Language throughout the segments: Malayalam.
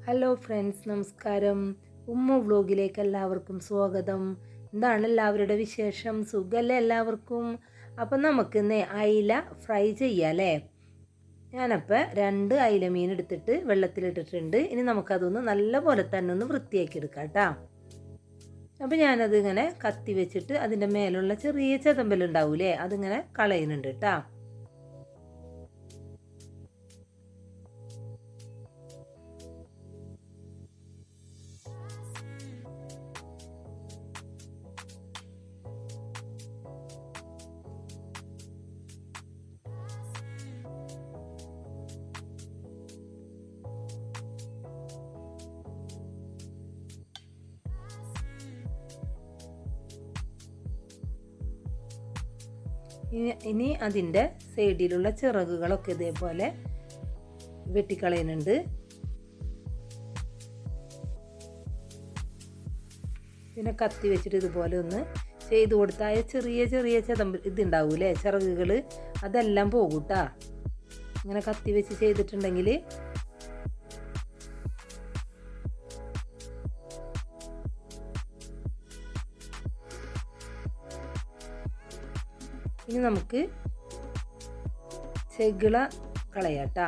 ഹലോ ഫ്രണ്ട്സ്, നമസ്കാരം. ഉമ്മ വ്ലോഗിലേക്ക് എല്ലാവർക്കും സ്വാഗതം. എന്താണ് എല്ലാവരുടെ വിശേഷം? സുഖമല്ലേ എല്ലാവർക്കും? അപ്പം നമുക്കിന്ന് അയില ഫ്രൈ ചെയ്യാം അല്ലേ? ഞാനപ്പോൾ 2 അയില മീൻ എടുത്തിട്ട് വെള്ളത്തിലിട്ടിട്ടുണ്ട്. ഇനി നമുക്കതൊന്ന് നല്ല പോലെ തന്നെ ഒന്ന് വൃത്തിയാക്കി എടുക്കാം കേട്ടോ. അപ്പോൾ ഞാനത് ഇങ്ങനെ കത്തി വെച്ചിട്ട് അതിൻ്റെ മേലുള്ള ചെറിയ ചെതമ്പലുണ്ടാവൂലേ, അതിങ്ങനെ കളയുന്നുണ്ട് കേട്ടോ. ഇനി അതിൻ്റെ സൈഡിലുള്ള ചിറകുകളൊക്കെ ഇതേപോലെ വെട്ടിക്കളയുന്നുണ്ട്. പിന്നെ കത്തി വെച്ചിട്ട് ഇതുപോലെ ഒന്ന് ചെയ്ത് കൊടുത്താൽ ചെറിയ ചെറിയ ഇതുണ്ടാവൂലേ, ചിറകുകൾ, അതെല്ലാം പോകൂട്ടാ. ഇങ്ങനെ കത്തി വെച്ച് ചെയ്തിട്ടുണ്ടെങ്കിൽ. ഇനി നമുക്ക് ചെകിള കളയാട്ടാ.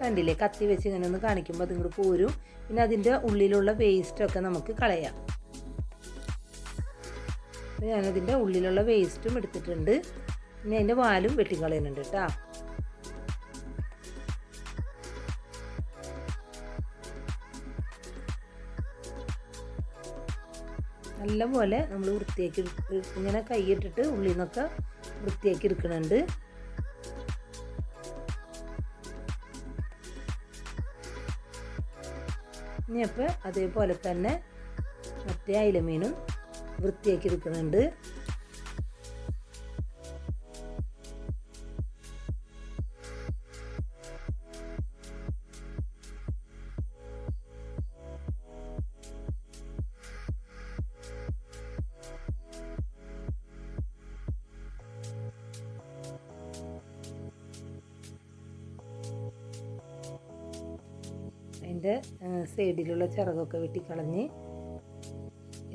കണ്ടില്ലേ, കത്തി വെച്ച് ഇങ്ങനെ ഒന്ന് കാണിക്കുമ്പോൾ അതിങ്ങോട്ട് പോരും. പിന്നെ അതിൻ്റെ ഉള്ളിലുള്ള വേസ്റ്റൊക്കെ നമുക്ക് കളയാം. ഞാനതിൻ്റെ ഉള്ളിലുള്ള വേസ്റ്റും എടുത്തിട്ടുണ്ട്. ഇനി അതിൻ്റെ വാലും വെട്ടിക്കളയുന്നുണ്ട് കേട്ടോ. നല്ലപോലെ നമ്മൾ വൃത്തിയാക്കി ഇങ്ങനെ കൈയിട്ടിട്ട് ഉള്ളിൽ നിന്നൊക്കെ വൃത്തിയാക്കി എടുക്കുന്നുണ്ട്. ഇനി അപ്പോൾ അതേപോലെ തന്നെ മറ്റേ അയിലമീനും വൃത്തിയാക്കി എടുക്കുന്നുണ്ട്. അതിൻ്റെ സൈഡിലുള്ള ചിറകൊക്കെ വെട്ടിക്കളഞ്ഞ്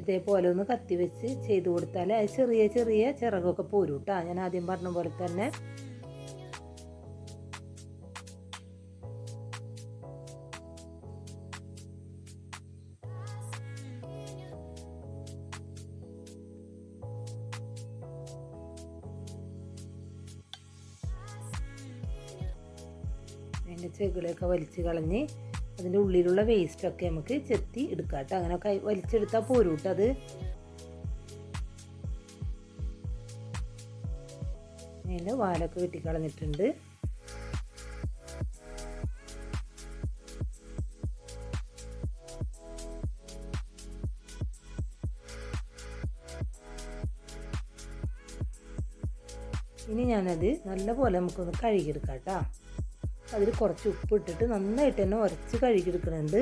ഇതേപോലെ ഒന്ന് കത്തി വെച്ച് ചെയ്ത് കൊടുത്താൽ അത് ചെറിയ ചെറിയ ചിറകൊക്കെ പോരും കേട്ടോ. ഞാൻ ആദ്യം പറഞ്ഞ പോലെ തന്നെ. അതിൻ്റെ ചെകിളയൊക്കെ വലിച്ച് കളഞ്ഞ് അതിൻ്റെ ഉള്ളിലുള്ള വേസ്റ്റൊക്കെ നമുക്ക് ചെത്തി എടുക്കാം കേട്ടോ. അങ്ങനെ വലിച്ചെടുത്താൽ പോരും കേട്ടോ. അത് അതിൻ്റെ വാലൊക്കെ വെട്ടിക്കളഞ്ഞിട്ടുണ്ട്. ഇനി ഞാനത് നല്ലപോലെ നമുക്കൊന്ന് കഴുകിയെടുക്കാം കേട്ടോ. അതിൽ കുറച്ച് ഉപ്പ് ഇട്ടിട്ട് നന്നായിട്ട് തന്നെ ഉരച്ച് കഴുകിയെടുക്കുന്നുണ്ട്.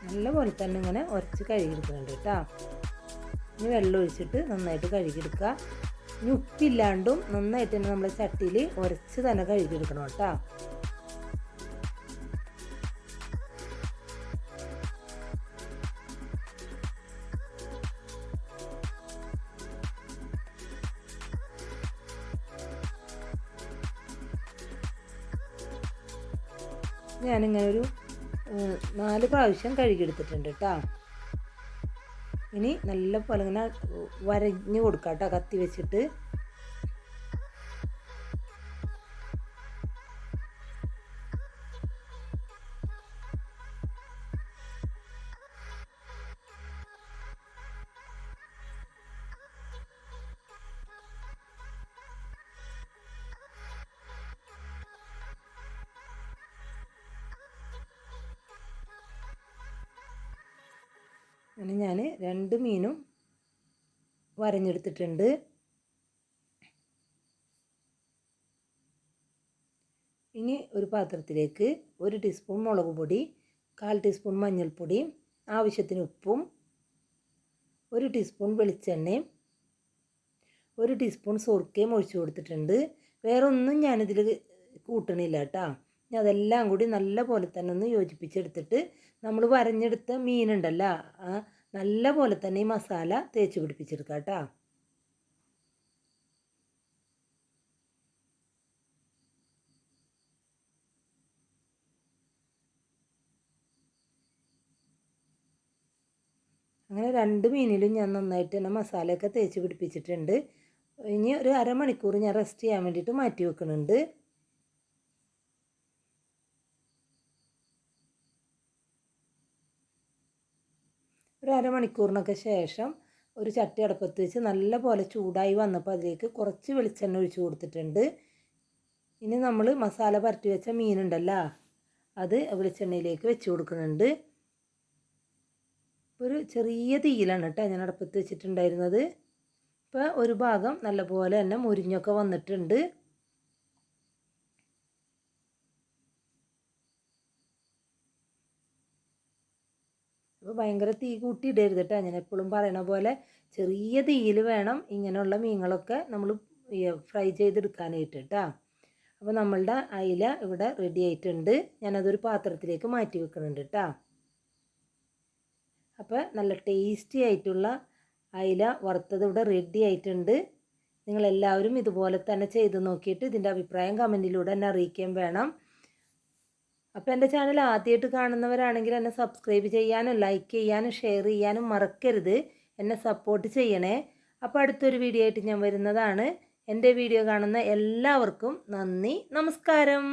നല്ലപോലെ തന്നെ ഇങ്ങനെ ഉരച്ച് കഴുകിയെടുക്കുന്നുണ്ട് കേട്ടോ. ഇനി വെള്ളം ഒഴിച്ചിട്ട് നന്നായിട്ട് കഴുകിയെടുക്കുക. ഇനി ഉപ്പില്ലാണ്ടും നന്നായിട്ട് തന്നെ നമ്മുടെ ചട്ടിയിൽ ഉരച്ച് തന്നെ കഴുകിയെടുക്കണം കേട്ടോ. ഞാനിങ്ങനെ ഒരു 4 പ്രാവശ്യം കഴുകിയെടുത്തിട്ടുണ്ട് കേട്ടോ. ഇനി നല്ല പോലെ ഇങ്ങനെ വരഞ്ഞ് കൊടുക്കാം കേട്ടോ കത്തി വെച്ചിട്ട്. അങ്ങനെ ഞാൻ 2 മീനും വരഞ്ഞെടുത്തിട്ടുണ്ട്. ഇനി ഒരു പാത്രത്തിലേക്ക് 1 ടീസ്പൂൺ മുളക് പൊടി, 1/4 ടീസ്പൂൺ മഞ്ഞൾപ്പൊടി, ആവശ്യത്തിന് ഉപ്പും, 1 ടീസ്പൂൺ വെളിച്ചെണ്ണയും, 1 ടീസ്പൂൺ സുർക്കയും ഒഴിച്ചു കൊടുത്തിട്ടുണ്ട്. വേറെ ഒന്നും ഞാനിതിൽ കൂട്ടണില്ല കേട്ടോ. ഇനി അതെല്ലാം കൂടി നല്ല പോലെ തന്നെ ഒന്ന് യോജിപ്പിച്ചെടുത്തിട്ട് നമ്മൾ വരഞ്ഞെടുത്ത മീനുണ്ടല്ലോ നല്ല പോലെ തന്നെ ഈ മസാല തേച്ച് പിടിപ്പിച്ചെടുക്കാം കേട്ടോ. അങ്ങനെ 2 മീനിലും ഞാൻ നന്നായിട്ട് തന്നെ മസാലയൊക്കെ തേച്ച് പിടിപ്പിച്ചിട്ടുണ്ട്. ഇനി ഒരു അരമണിക്കൂർ ഞാൻ റെസ്റ്റ് ചെയ്യാൻ വേണ്ടിയിട്ട് മാറ്റി വെക്കുന്നുണ്ട്. ഒരു അരമണിക്കൂറിനൊക്കെ ശേഷം ഒരു ചട്ടി അടുപ്പത്ത് വെച്ച് നല്ല പോലെ ചൂടായി വന്നപ്പോൾ അതിലേക്ക് കുറച്ച് വെളിച്ചെണ്ണ ഒഴിച്ച് കൊടുത്തിട്ടുണ്ട്. ഇനി നമ്മൾ മസാല പരട്ടി വെച്ച മീനുണ്ടല്ലോ അത് വെളിച്ചെണ്ണയിലേക്ക് വെച്ച് കൊടുക്കുന്നുണ്ട്. ഒരു ചെറിയ തീയിലാണ് കേട്ടോ ഞാൻ അടുപ്പത്ത് വെച്ചിട്ടുണ്ടായിരുന്നത്. ഇപ്പോൾ ഒരു ഭാഗം നല്ലപോലെ തന്നെ മുരിഞ്ഞൊക്കെ വന്നിട്ടുണ്ട്. അപ്പോൾ ഭയങ്കര തീ കൂട്ടി ഇടരുത് കേട്ടോ. ഞാൻ എപ്പോഴും പറയണ പോലെ ചെറിയ തീയിൽ വേണം ഇങ്ങനെയുള്ള മീനുകളൊക്കെ നമ്മൾ ഫ്രൈ ചെയ്തെടുക്കാനായിട്ട് കേട്ടോ. അപ്പോൾ നമ്മളുടെ അയില ഇവിടെ റെഡി ആയിട്ടുണ്ട്. ഞാനതൊരു പാത്രത്തിലേക്ക് മാറ്റി വെക്കുന്നുണ്ട് കേട്ടോ. അപ്പോൾ നല്ല ടേസ്റ്റി ആയിട്ടുള്ള അയില വറുത്തത് ഇവിടെ റെഡി ആയിട്ടുണ്ട്. നിങ്ങളെല്ലാവരും ഇതുപോലെ തന്നെ ചെയ്ത് നോക്കിയിട്ട് ഇതിൻ്റെ അഭിപ്രായം കമൻറ്റിലൂടെ എന്നെ അറിയിക്കുകയും വേണം. അപ്പോൾ എൻ്റെ ചാനൽ ആദ്യമായിട്ട് കാണുന്നവരാണെങ്കിൽ എന്നെ സബ്സ്ക്രൈബ് ചെയ്യാനും ലൈക്ക് ചെയ്യാനും ഷെയർ ചെയ്യാനും മറക്കരുത്. എന്നെ സപ്പോർട്ട് ചെയ്യണേ. അപ്പോൾ അടുത്തൊരു വീഡിയോ ആയിട്ട് ഞാൻ വരുന്നതാണ്. എൻ്റെ വീഡിയോ കാണുന്ന എല്ലാവർക്കും നന്ദി, നമസ്കാരം.